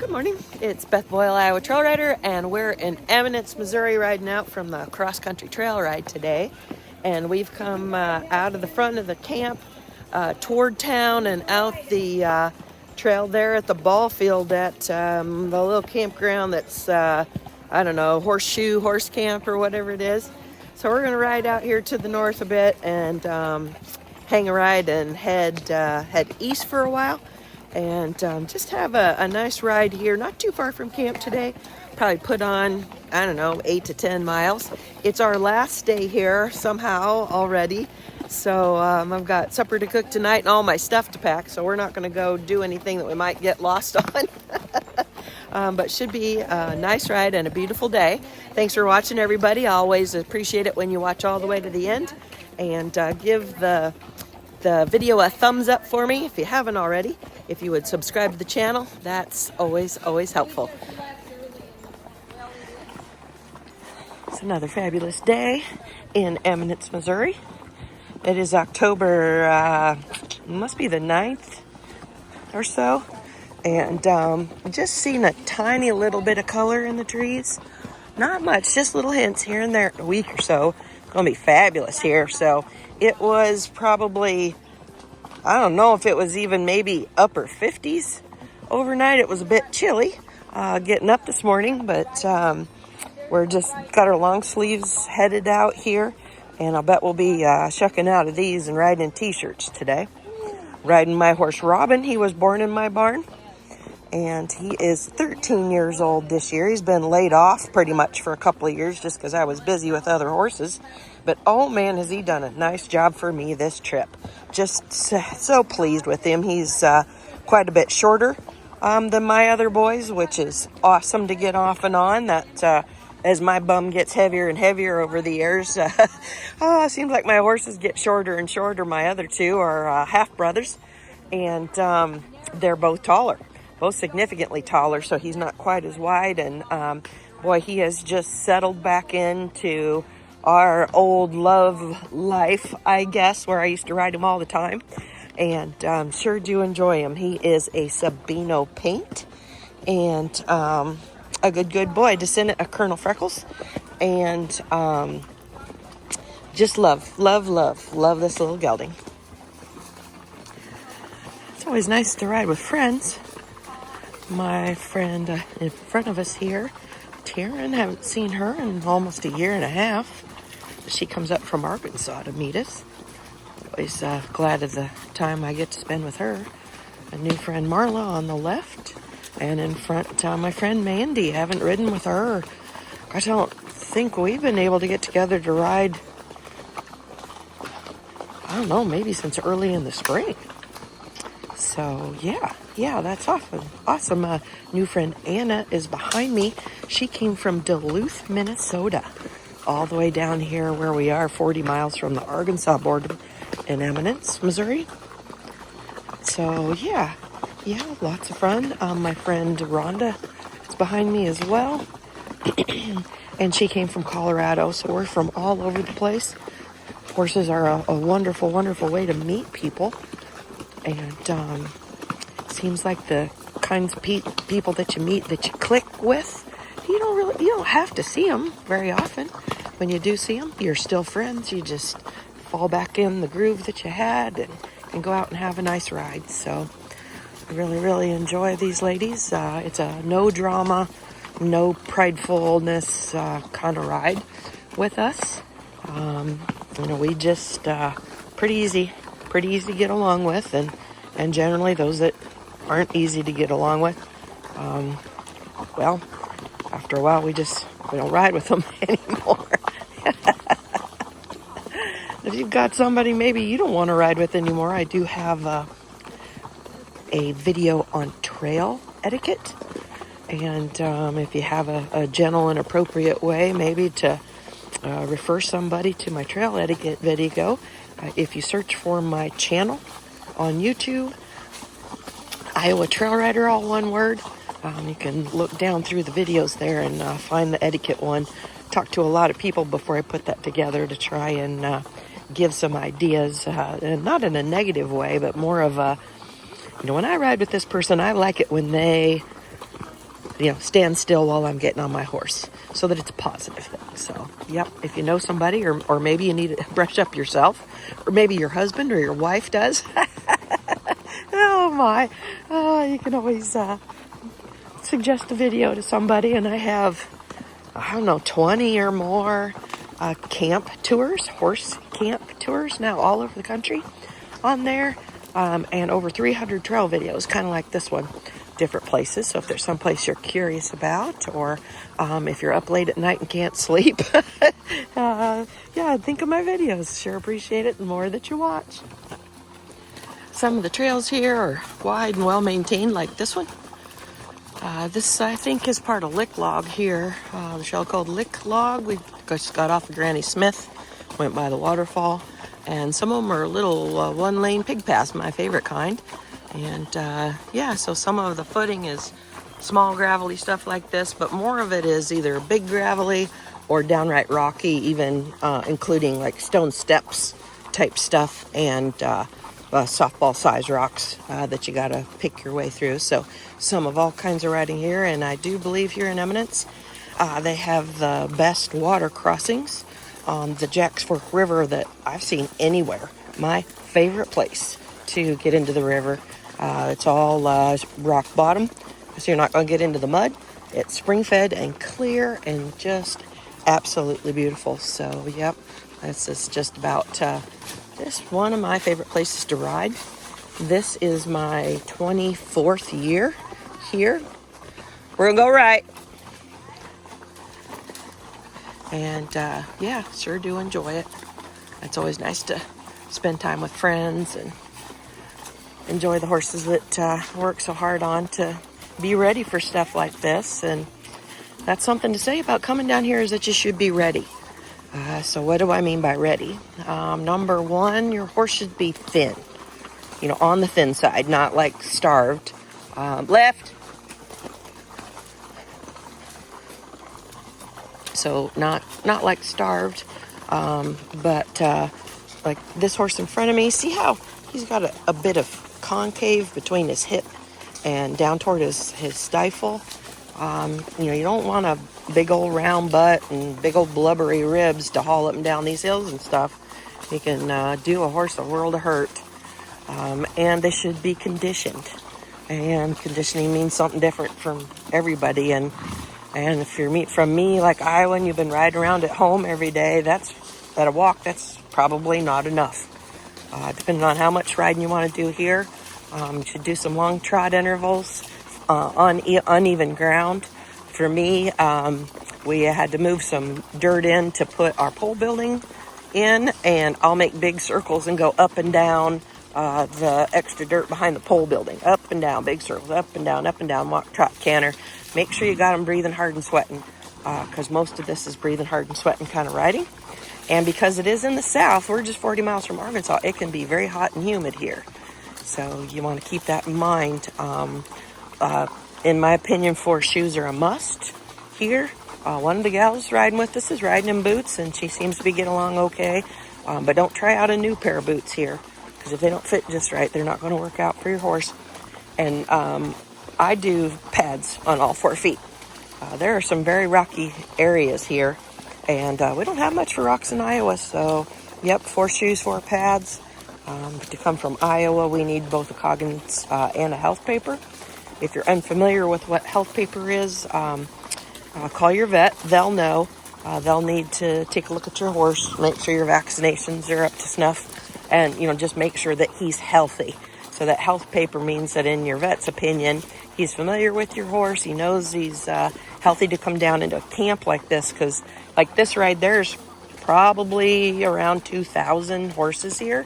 Good morning. It's Beth Boyle, Iowa Trail Rider, and we're in Eminence, Missouri, riding out from the cross-country trail ride today. And we've come out of the front of the camp toward town and out the trail there at the ball field at the little campground that's, I don't know, Horseshoe Horse Camp or whatever it is. So we're going to ride out here to the north a bit and hang a ride and head east for a while. And just have a nice ride here, not too far from camp today. Probably put on, I don't know, 8 to 10 miles. It's our last day here somehow already. So I've got supper to cook tonight and all my stuff to pack. So we're not going to go do anything that we might get lost on. But should be a nice ride and a beautiful day. Thanks for watching, everybody. I always appreciate it when you watch all the way to the end. And give the video a thumbs up for me if you haven't already. If you would subscribe to the channel, that's always helpful. It's another fabulous day in Eminence, Missouri. It is October, must be the 9th or so. And just seeing a tiny little bit of color in the trees. Not much, just little hints here and there. A week or so. It's going to be fabulous here. So it was probably, I don't know if it was even maybe upper 50s overnight. It was a bit chilly getting up this morning, but we're just got our long sleeves headed out here, and I'll bet we'll be shucking out of these and riding in t-shirts today. Riding my horse Robin. He was born in my barn, and he is 13 years old this year. He's been laid off pretty much for a couple of years just because I was busy with other horses. But oh man, has he done a nice job for me this trip. Just so pleased with him. He's quite a bit shorter than my other boys, which is awesome to get off and on. That as my bum gets heavier and heavier over the years, it seems like my horses get shorter and shorter. My other two are half brothers, and they're both taller. Both significantly taller, so he's not quite as wide. And boy, he has just settled back into our old love life, I guess, where I used to ride him all the time. And sure do enjoy him. He is a Sabino paint and a good boy, descendant of Colonel Freckles. And just love this little gelding. It's always nice to ride with friends. My friend in front of us here, Taryn, haven't seen her in almost a year and a half. She comes up from Arkansas to meet us. Always glad of the time I get to spend with her. A new friend, Marla, on the left. And in front, my friend Mandy. Haven't ridden with her. I don't think we've been able to get together to ride, I don't know, maybe since early in the spring. So, yeah, that's awesome. New friend Anna is behind me. She came from Duluth, Minnesota, all the way down here where we are, 40 miles from the Arkansas border in Eminence, Missouri. So, yeah, lots of fun. My friend Rhonda is behind me as well. And she came from Colorado, so we're from all over the place. Horses are a wonderful way to meet people. And seems like the kinds of people that you meet, that you click with, you don't have to see them very often. When you do see them, you're still friends. You just fall back in the groove that you had and go out and have a nice ride. So I really enjoy these ladies. It's a no drama, no pridefulness kind of ride with us. We just pretty easy to get along with, and generally those that aren't easy to get along with, well, after a while we don't ride with them anymore. If you've got somebody maybe you don't want to ride with anymore, I do have a video on trail etiquette, and if you have a gentle and appropriate way maybe to refer somebody to my trail etiquette video, if you search for my channel on YouTube, Iowa Trail Rider, all one word, you can look down through the videos there and find the etiquette one. Talked to a lot of people before I put that together to try and give some ideas, and not in a negative way, but more of a, when I ride with this person, I like it when they stand still while I'm getting on my horse, so that it's a positive thing. So, yep, if you know somebody, or maybe you need to brush up yourself, or maybe your husband or your wife does. Oh my, you can always suggest a video to somebody, and I have, I don't know, 20 or more camp tours, horse camp tours now all over the country on there, and over 300 trail videos, kind of like this one, different places. So if there's some place you're curious about, or if you're up late at night and can't sleep, yeah, think of my videos. Sure appreciate it the more that you watch. Some of the trails here are wide and well maintained, like this one. This, I think, is part of Lick Log here. The trail called Lick Log. We just got off of Granny Smith, went by the waterfall, and some of them are little one-lane pig paths, my favorite kind. And yeah, so some of the footing is small gravelly stuff like this, but more of it is either big gravelly or downright rocky, even including like stone steps type stuff, and softball size rocks that you gotta pick your way through. So some of all kinds of riding here, and I do believe here in Eminence they have the best water crossings on the Jacks Fork River that I've seen anywhere. My favorite place to get into the river. It's all rock bottom, so you're not going to get into the mud. It's spring fed and clear and just absolutely beautiful. So yep, this is just about just one of my favorite places to ride. This is my 24th year here. We're gonna go right. And yeah, sure do enjoy it. It's always nice to spend time with friends and enjoy the horses that work so hard on to be ready for stuff like this. And that's something to say about coming down here, is that you should be ready. So what do I mean by ready? Number one, your horse should be thin. On the thin side, not like starved. Left. So not like starved, but like this horse in front of me, see how he's got a bit of concave between his hip and down toward his stifle. You don't want a big old round butt and big old blubbery ribs to haul up and down these hills and stuff. You can do a horse a world of hurt. And they should be conditioned. And conditioning means something different from everybody. And if you're from me, like Iowa, and you've been riding around at home every day, that's at a walk, that's probably not enough. Depending on how much riding you want to do here, you should do some long trot intervals on uneven ground. For me, we had to move some dirt in to put our pole building in, and I'll make big circles and go up and down the extra dirt behind the pole building. Up and down, big circles, up and down, walk, trot, canter. Make sure you got them breathing hard and sweating, because most of this is breathing hard and sweating kind of riding. And because it is in the south, we're just 40 miles from Arkansas, it can be very hot and humid here. So you want to keep that in mind. In my opinion, 4 shoes are a must here. One of the gals riding with us is riding in boots, and she seems to be getting along okay. But don't try out a new pair of boots here, because if they don't fit just right, they're not going to work out for your horse. And I do pads on all 4 feet. There are some very rocky areas here, and we don't have much for rocks in Iowa. So, yep, 4 shoes, 4 pads. To come from Iowa, we need both a Coggins and a health paper. If you're unfamiliar with what health paper is, call your vet. They'll know. They'll need to take a look at your horse, make sure your vaccinations are up to snuff, and just make sure that he's healthy. So that health paper means that in your vet's opinion, he's familiar with your horse. He knows he's healthy to come down into a camp like this, because like this ride, there's probably around 2,000 horses here.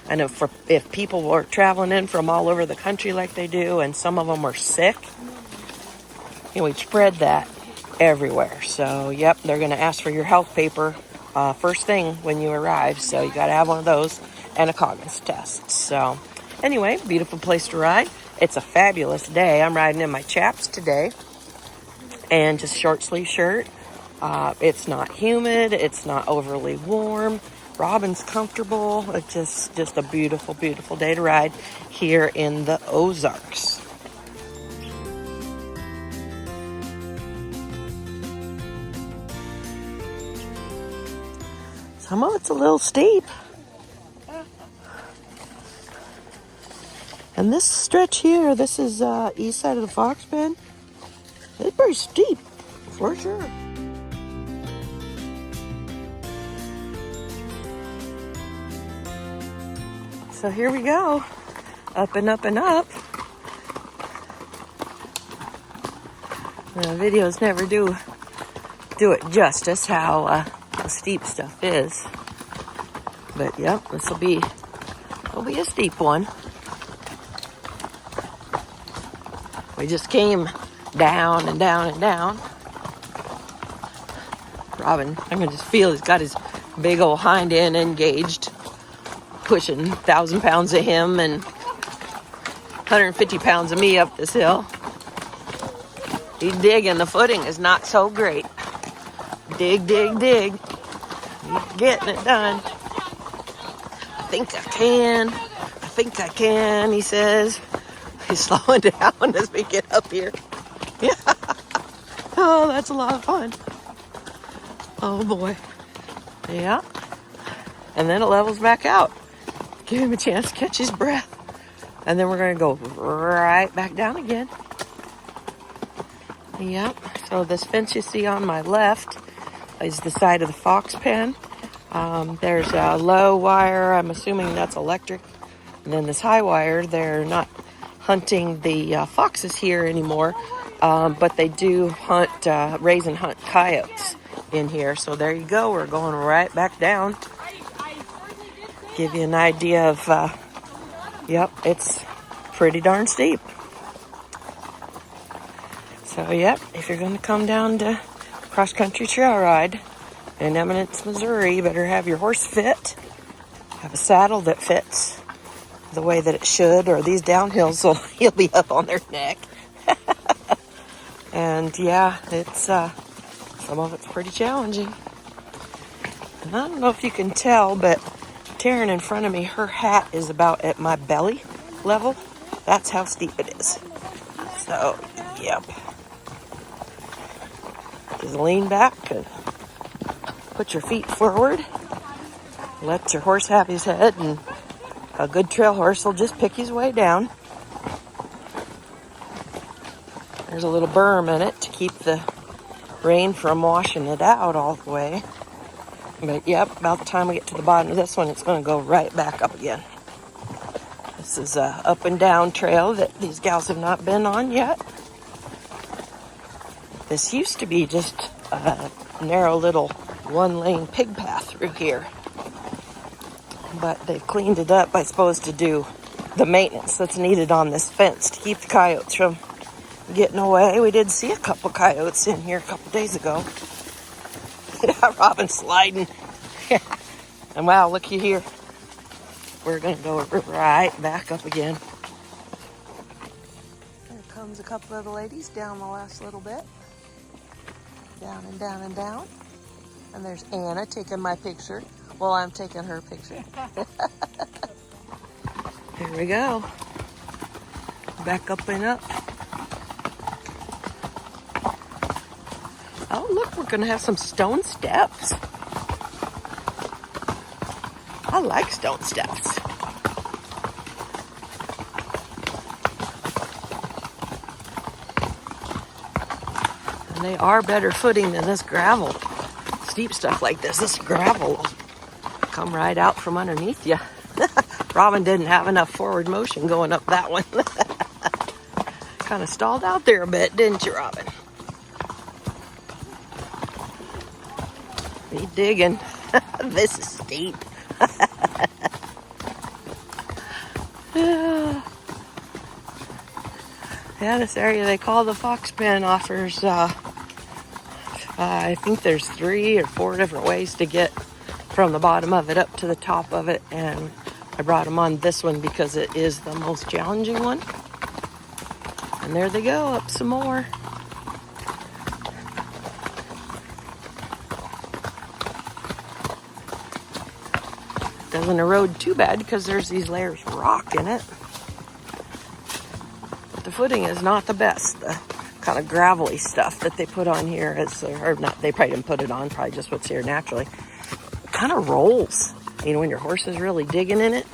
And if people are traveling in from all over the country like they do, and some of them are sick, we spread that everywhere. So, yep, they're going to ask for your health paper first thing when you arrive. So you got to have one of those and a Coggins test. So, anyway, beautiful place to ride. It's a fabulous day. I'm riding in my chaps today and just short sleeve shirt. It's not humid. It's not overly warm. Robin's comfortable. It's just a beautiful, beautiful day to ride here in the Ozarks. Some of it's a little steep. And this stretch here, this is east side of the Fox Pen. It's pretty steep, for sure. So here we go, up and up and up. The videos never do it justice how steep stuff is. But yep, this will be a steep one. We just came down and down and down. Robin, I can just feel he's got his big old hind end engaged, pushing 1,000 pounds of him and 150 pounds of me up this hill. He's digging. The footing is not so great. Dig, dig, dig. He's getting it done. I think I can, he says. He's slowing down as we get up here. Yeah. Oh, that's a lot of fun. Oh, boy. Yeah. And then it levels back out. Give him a chance to catch his breath. And then we're going to go right back down again. Yep. So this fence you see on my left is the side of the fox pen. There's a low wire. I'm assuming that's electric. And then this high wire, they're not hunting the foxes here anymore, but they do hunt, raise and hunt coyotes in here. So there you go. We're going right back down. Give you an idea of, yep, it's pretty darn steep. So yep, if you're going to come down to cross-country trail ride in Eminence, Missouri, you better have your horse fit, have a saddle that fits the way that it should, or these downhills he'll be up on their neck. And yeah, it's some of it's pretty challenging. And I don't know if you can tell, but Taryn in front of me, her hat is about at my belly level. That's how steep it is. So, yep. Just lean back and put your feet forward. Let your horse have his head, and a good trail horse will just pick his way down. There's a little berm in it to keep the rain from washing it out all the way. But yep, about the time we get to the bottom of this one, it's going to go right back up again. This is a up and down trail that these gals have not been on yet. This used to be just a narrow little one-lane pig path through here. But they've cleaned it up, I suppose, to do the maintenance that's needed on this fence to keep the coyotes from getting away. We did see a couple coyotes in here a couple days ago. Yeah, Robin sliding. And wow, looky here. We're going to go right back up again. There comes a couple of the ladies down the last little bit. Down and down and down. And there's Anna taking my picture. Well, I'm taking her picture. Here we go. Back up and up. Oh, look, we're going to have some stone steps. I like stone steps. And they are better footing than this gravel. Steep stuff like this. This gravel will come right out from underneath you. Robin didn't have enough forward motion going up that one. Kind of stalled out there a bit, didn't you, Robin? Be digging. This is steep. Yeah, this area they call the Fox Pen offers, I think there's 3 or 4 different ways to get from the bottom of it up to the top of it, and I brought them on this one because it is the most challenging one. And there they go, up some more. Doesn't erode too bad because there's these layers of rock in it. But the footing is not the best. The kind of gravelly stuff that they put on here is, or not, they probably didn't put it on, probably just what's here naturally. kind of rolls. You know, when your horse is really digging in it,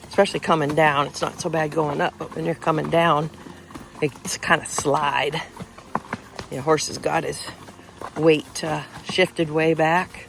especially coming down. It's not so bad going up, but when you're coming down, it's kind of slide. Your horse has got his weight shifted way back.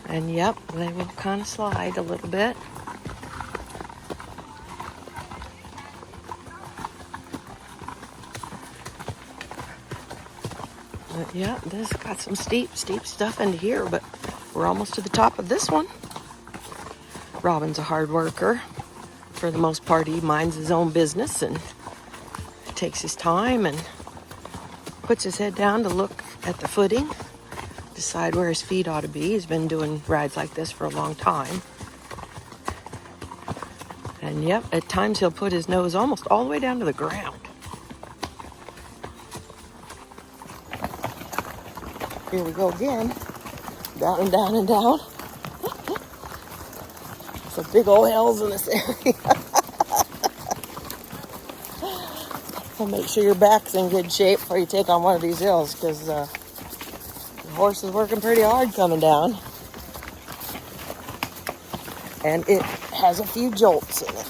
And yep, they will kind of slide a little bit. But yeah, this got some steep stuff into here, but we're almost to the top of this one. Robin's a hard worker. For the most part, he minds his own business and takes his time and puts his head down to look at the footing, decide where his feet ought to be. He's been doing rides like this for a long time. And yep, at times he'll put his nose almost all the way down to the ground. Here we go again. Down and down and down. Some big old hills in this area. So make sure your back's in good shape before you take on one of these hills, because the horse is working pretty hard coming down. And it has a few jolts in it.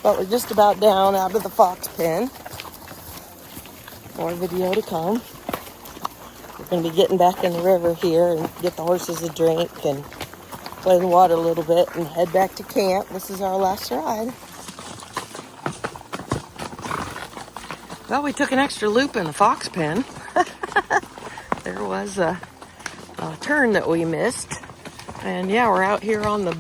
But we're just about down out of the fox pen. More video to come. We're going to be getting back in the river here and get the horses a drink and play in the water a little bit and head back to camp. This is our last ride. Well, we took an extra loop in the fox pen. There was a turn that we missed. And yeah, we're out here on the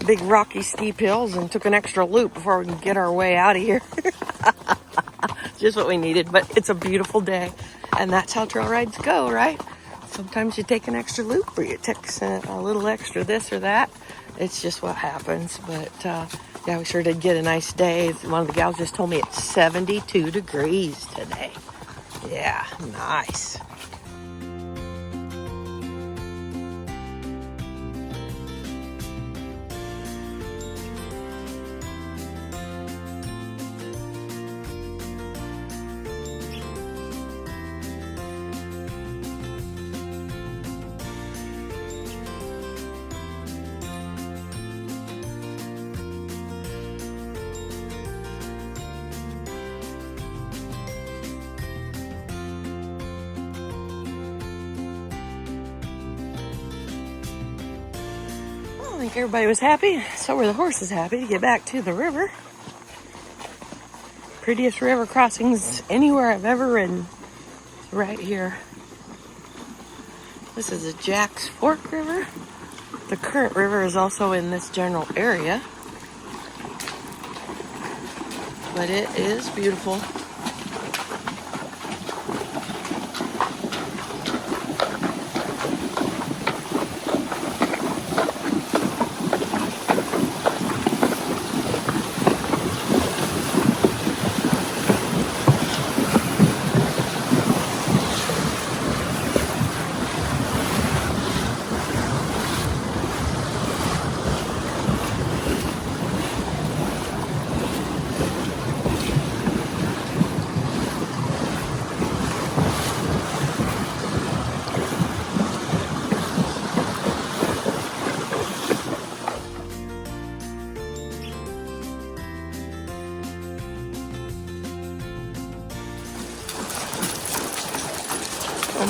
big rocky steep hills and took an extra loop before we can get our way out of here. Just what we needed, but it's a beautiful day. And that's how trail rides go, right? Sometimes you take an extra loop or you take a little extra this or that. It's just what happens. But yeah, we sure did get a nice day. One of the gals just told me it's 72 degrees today. Yeah, nice. I think everybody was happy. So were the horses happy to get back to the river. Prettiest river crossings anywhere I've ever ridden. Right here. This is the Jack's Fork River. The current river is also in this general area. But it is beautiful.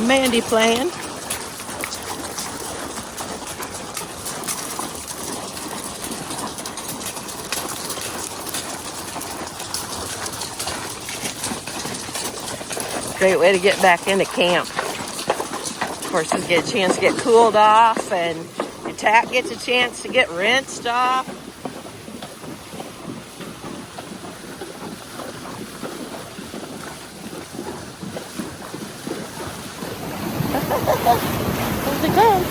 Mandy playing. Great way to get back into camp. Horses get a chance to get cooled off, and your tack gets a chance to get rinsed off. Here they come.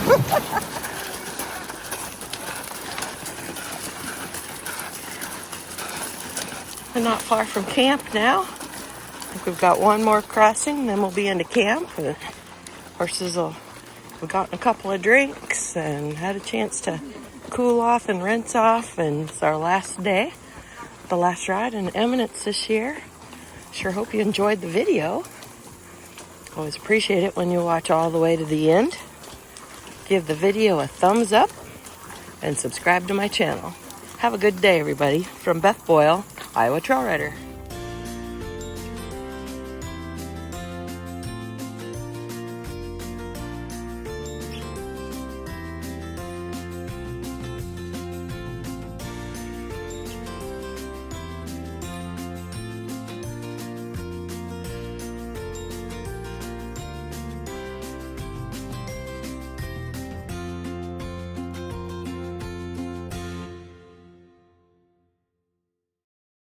We're not far from camp now. I think we've got one more crossing, then we'll be into camp. The horses we've gotten a couple of drinks and had a chance to cool off and rinse off, and it's our last day, the last ride in Eminence this year. Sure hope you enjoyed the video. Always appreciate it when you watch all the way to the end. give the video a thumbs up, and subscribe to my channel. Have a good day, everybody. From Beth Boyle, Iowa Trail Rider.